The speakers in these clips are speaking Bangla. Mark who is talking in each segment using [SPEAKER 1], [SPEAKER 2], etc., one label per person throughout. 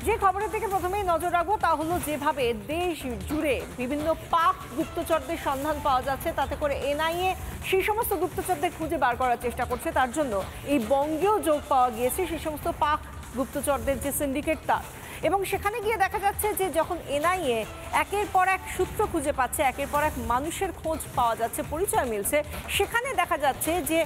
[SPEAKER 1] যে খবরের দিকে প্রথমেই নজর রাখবো তা হলো যেভাবে দেশ জুড়ে বিভিন্ন পাক গুপ্তচরদের সন্ধান পাওয়া যাচ্ছে, তাতে করে এনআইএ সেই সমস্ত গুপ্তচরদের খুঁজে বার করার চেষ্টা করছে। তার জন্য এই বঙ্গেও যোগ পাওয়া গিয়েছে সেই সমস্ত পাক গুপ্তচরদের যে সিন্ডিকেট তার, এবং সেখানে গিয়ে দেখা যাচ্ছে যে যখন এনআইএ একের পর এক সূত্র খুঁজে পাচ্ছে, একের পর এক মানুষের খোঁজ পাওয়া যাচ্ছে, পরিচয় মিলছে, সেখানে দেখা যাচ্ছে যে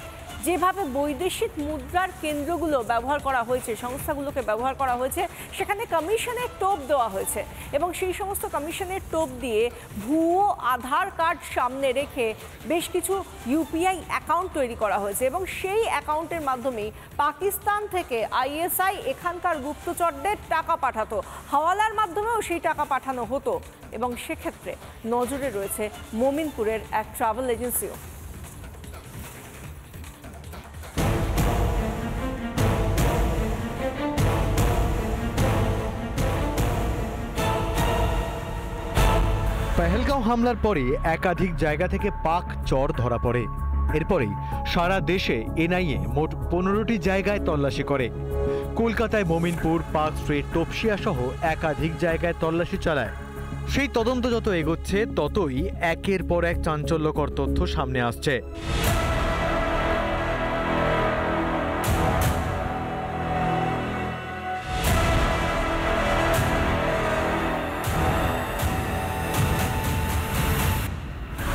[SPEAKER 1] যেভাবে বৈদেশিক মুদ্রার কেন্দ্রগুলো ব্যবহার করা হয়েছে, সংস্থাগুলোকে ব্যবহার করা হয়েছে, সেখানে কমিশনের টোপ দেওয়া হয়েছে এবং সেই সমস্ত কমিশনের টোপ দিয়ে ভুয়ো আধার কার্ড সামনে রেখে বেশ কিছু ইউপিআই অ্যাকাউন্ট তৈরি করা হয়েছে এবং সেই অ্যাকাউন্টের মাধ্যমেই পাকিস্তান থেকে আইএসআই এখানকার গুপ্তচরদের টাকা পাঠাতো, হাওয়ালার মাধ্যমেও সেই টাকা পাঠানো হতো এবং সেক্ষেত্রে নজরে রয়েছে মোমিনপুরের এক ট্রাভেল এজেন্সিও।
[SPEAKER 2] পেহেলগাঁও হামলার পরে একাধিক জায়গা থেকে পাক চর ধরা পড়ে। এরপরেই সারা দেশে এনআইএ মোট 15টি জায়গায় তল্লাশি করে। কলকাতায় মোমিনপুর, পার্ক স্ট্রিট, তপসিয়া সহ একাধিক জায়গায় তল্লাশি চালায়। সেই তদন্ত যত এগোচ্ছে ততই একের পর এক চাঞ্চল্যকর তথ্য সামনে আসছে।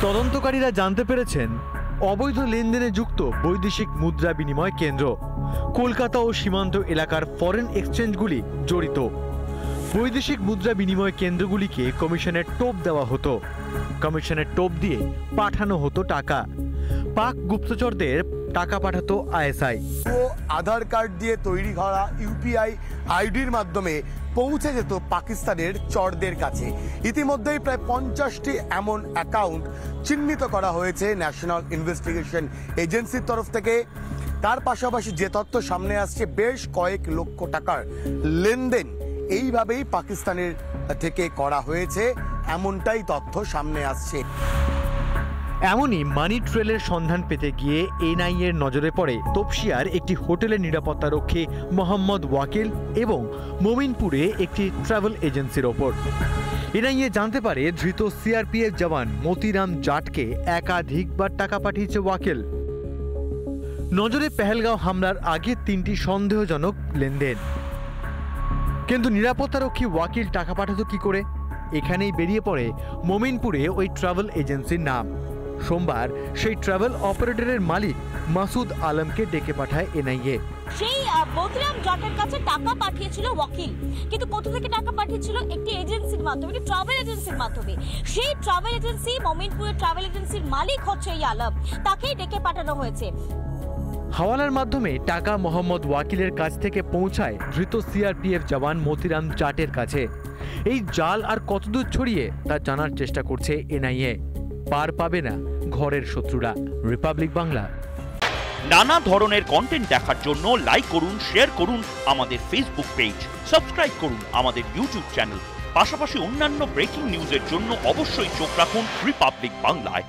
[SPEAKER 2] তদন্তকারীরা জানতে পেরেছেন অবৈধ লেনদেনে যুক্ত বৈদেশিক মুদ্রা বিনিময় কেন্দ্র, কলকাতা ও সীমান্ত এলাকার ফরেন এক্সচেঞ্জগুলি জড়িত। বৈদেশিক মুদ্রা বিনিময় কেন্দ্রগুলিকে কমিশনের টোপ দেওয়া হতো, কমিশনের টোপ দিয়ে পাঠানো হতো টাকা। পাক গুপ্তচরদের টাকা পাঠাতো আইএসআই।
[SPEAKER 3] আধার কার্ড দিয়ে তৈরি করা ইউপিআই আইডির মাধ্যমে পৌঁছে যেত পাকিস্তানের চরদের কাছে। ইতিমধ্যেই প্রায় 50টি এমন অ্যাকাউন্ট চিহ্নিত করা হয়েছে ন্যাশনাল ইনভেস্টিগেশন এজেন্সির তরফ থেকে। তার পাশাপাশি যে তথ্য সামনে আসছে, বেশ কয়েক লক্ষ টাকার লেনদেন এইভাবেই পাকিস্তানের থেকে করা হয়েছে, এমনটাই তথ্য সামনে আসছে।
[SPEAKER 2] এমনই মানি ট্রেলের সন্ধান পেতে গিয়ে এনআইএর নজরে পড়ে তপসিয়ার একটি হোটেলের নিরাপত্তারক্ষী মোহাম্মদ ওয়াকিল এবং মোমিনপুরে একটি ট্রাভেল এজেন্সির ওপর। এনআইএ জানতে পারে ধৃত সিআরপিএফ জওয়ান মতিরাম জাটকে একাধিকবার টাকা পাঠিয়েছে ওয়াকিল। নজরে পেহেলগাঁও হামলার আগে 3টি সন্দেহজনক লেনদেন। কিন্তু নিরাপত্তারক্ষী ওয়াকিল টাকা পাঠাতো কি করে? এখানেই বেরিয়ে পড়ে মোমিনপুরে ওই ট্রাভেল এজেন্সির নাম। সোমবার সেই ট্রাভেল অপারেটরের মালিক মাসুদ আলমকে ডেকে পাঠায় এনআইএ।
[SPEAKER 4] সেই মতিরাম জাটের কাছে টাকা পাঠিয়েছিল ওয়াকিল, কিন্তু কোথা থেকে টাকা পাঠিয়েছিল? একটি এজেন্সির মাধ্যমে, একটি ট্রাভেল এজেন্সির মাধ্যমে। সেই ট্রাভেল এজেন্সি, মোমিনপুরের ট্রাভেল এজেন্সির মালিক হচ্ছে এই আলম, তাকেই ডেকে পাঠানো হয়েছে।
[SPEAKER 2] হাওয়ালার মাধ্যমে টাকা মোহাম্মদ ওয়াকিলের কাছ থেকে পৌঁছায় ধৃত সিআরপিএফ জওয়ান মতিরাম জাটের কাছে। এই জাল আর কতদূর ছড়িয়ে তা জানার চেষ্টা করছে এনআইএ। পার পাবে না ঘরের শত্রুরা। রিপাবলিক বাংলা।
[SPEAKER 5] নানা ধরনের কন্টেন্ট দেখার জন্য লাইক করুন, শেয়ার করুন আমাদের ফেসবুক পেজ, সাবস্ক্রাইব করুন আমাদের ইউটিউব চ্যানেল। পাশাপাশি অন্যান্য ব্রেকিং নিউজের জন্য অবশ্যই চোখ রাখুন রিপাবলিক বাংলায়।